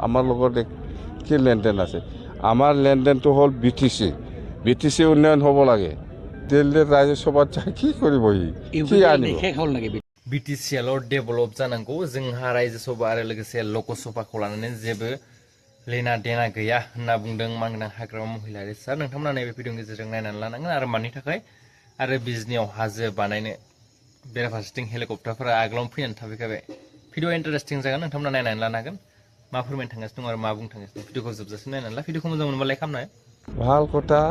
আমাৰ লগত কি লেনদেন আছে? আমাৰ লেনদেনটো হ'ল BTC উন্নয়ন হ'ব লাগে। দিল্লীৰ ৰাজ্যসভাত যাই কি কৰিব কি আনিব? BTCL डेभेलप जानांगौ जोंहा रायजो सभा आरो लोगोसे लकसभाखौ लानानै जेबो लेना देना गैया होनना बुंदों मानगोनां हाग्रामा महिलारि सार। नोंथांमोना नैबे भिडिअनि गेजेरजों नायनानै लानांगोन आरो मानि थाखाय आरो बिजनियाव हाजो बानायनो बेराफारसेथिं हेलिकप्टारफोरा आगोलावनो फैनानै थाफैखाबाय। भिडिअ इन्टारेस्टिं जागोन, नोंथांमोना नायनानै लानो हागोन मा फोरमायनो थांगासिनो दं आरो मा बुंनो थांगासिनो दं। भिडिअखौ जोबजासिम नायनानै ला। भिडिअखौ मोजां मोनोबा लाइक खालामनाय। ভাল কথা।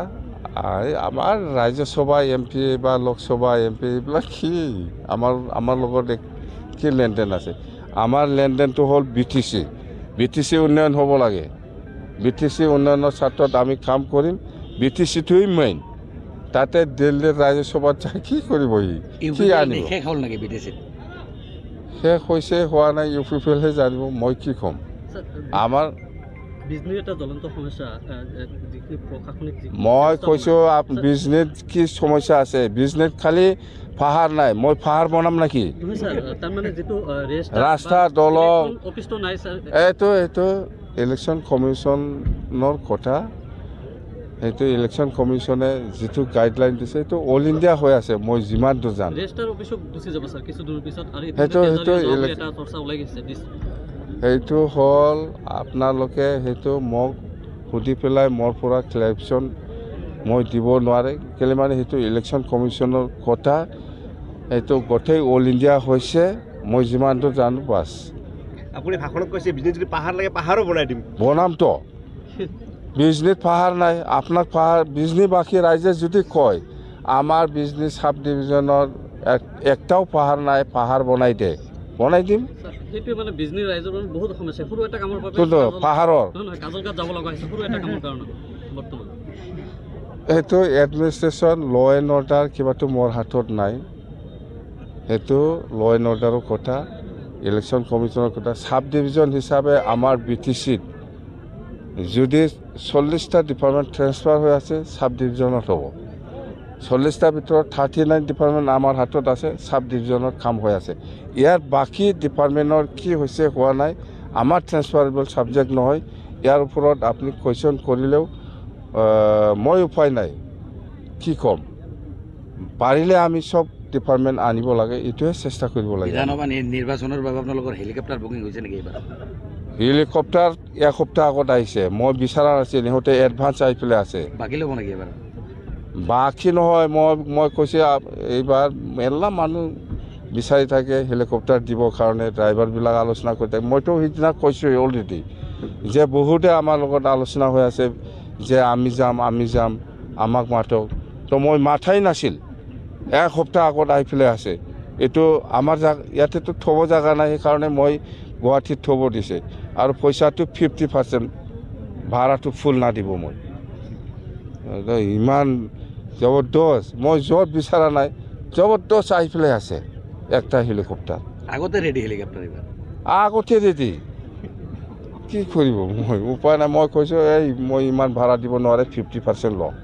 আমাৰ ৰাজ্যসভা MP বা লোকসভা MP এইবিলাক কি আমাৰ লগত কি লেনদেন আছে? আমাৰ লেনদেনটো হ'ল BTC উন্নয়ন হ'ব লাগে। BTC উন্নয়নৰ স্বাৰ্থত আমি কাম কৰিম। BTCটোৱেই মেইন। তাতে দিল্লীৰ ৰাজ্যসভাত যাই কি কৰিব কি আনিব? শেষ হৈছে হোৱা নাই, UPPLহে জানিব, মই কি ক'ম। আমাৰ মই কৈছোঁ বিজনেছ কি সমস্যা আছে? বিজনেছ খালি পাহাৰ নাই, মই পাহাৰ বনাম নেকি? ৰাস্তা দলং এইটো ইলেকশ্যন কমিশ্যনৰ কথা। সেইটো ইলেকশ্যন কমিশ্যনে যিটো গাইডলাইন দিছে সেইটো অল ইণ্ডিয়া হৈ আছে, মই যিমান দূৰ জানো। সেইটো হ'ল আপোনালোকে সেইটো মোক সুধি পেলাই মোৰ পৰা ক্লেৰিফিকেশ্যন মই দিব নোৱাৰে। কেলৈ মানে সেইটো ইলেকশ্যন কমিশ্যনৰ কথা, সেইটো গোটেই অল ইণ্ডিয়া হৈছে, মই যিমান দূৰ জানো বাছ। আপুনি ভাষণত কৈছে বিজনেছ যদি পাহাৰ লাগে পাহাৰো বনাই দিম। বনামতো। বিজনেছ পাহাৰ নাই, আপোনাক পাহাৰ বিজনীবাসী ৰাইজে যদি কয় আমাৰ বিজনেছ সাব ডিভিজনৰ একটাও পাহাৰ নাই, পাহাৰ বনাই দে, বনাই দিম। পাহাৰৰ সেইটো এডমিনিষ্ট্ৰেশ্যন ল এণ্ড অৰ্ডাৰ কিবাটো মোৰ হাতত নাই। সেইটো ল এণ্ড অৰ্ডাৰৰ কথা, ইলেকশ্যন কমিশ্যনৰ কথা। সাব ডিভিজন হিচাপে আমাৰ BTCত যদি 40টা ডিপাৰ্টমেণ্ট ট্ৰেন্সফাৰ হৈ আছে, সাব ডিভিজনত হ'ব। 40টাৰ ভিতৰত 39 ডিপাৰ্টমেণ্ট আমাৰ হাতত আছে, সাব ডিভিজনত কাম হৈ আছে। ইয়াৰ বাকী ডিপাৰ্টমেণ্টৰ কি হৈছে হোৱা নাই, আমাৰ ট্ৰেন্সফাৰেবল ছাবজেক্ট নহয়। ইয়াৰ ওপৰত আপুনি কুৱেশ্যন কৰিলেও মই উপায় নাই, কি ক'ম। পাৰিলে আমি চব ডিপাৰ্টমেণ্ট আনিব লাগে, এইটোৱে চেষ্টা কৰিব লাগে। নিৰ্বাচনৰ বাবে আপোনালোকৰ হেলিকপ্টাৰ বুকিং হৈছে নেকি এইবাৰ? হেলিকপ্টাৰ এসপ্তাহ আগত আহিছে, মই বিচৰা নাছিল, সিহঁতে এডভান্স আহি পেলাই আছে। বাকী ল'ব নেকি এবাৰ? বাকী নহয়, মই কৈছোঁ এইবাৰ মেলা মানুহ বিচাৰি থাকে হেলিকপ্টাৰ দিবৰ কাৰণে, ড্ৰাইভাৰবিলাক আলোচনা কৰি থাকে। মইতো সিদিনা কৈছোঁ অলৰেডি যে বহুতে আমাৰ লগত আলোচনা হৈ আছে যে আমি যাম, আমাক মাতক। তো মই মাথাই নাছিল, এসপ্তাহ আগত আহি পেলাই আছে। এইটো আমাৰ ইয়াতেতো থ'ব জেগা নাই, সেইকাৰণে মই গুৱাহাটীত থ'ব দিছে। আৰু পইচাটো 50% ভাড়াটো ফুল নাদিব মই। ইমান জবৰদস্ত, মই য'ত বিচৰা নাই জবৰদস্ত আহি পেলাই আছে একটা হেলিকপ্টাৰ। আগতে ৰেডি হেলিকপ্টাৰ এইবাৰ? আগতে ৰেডি। কি কৰিব, মই উপায় নাই। মই কৈছোঁ মই ইমান ভাড়া দিব নোৱাৰে, 50% লওঁ।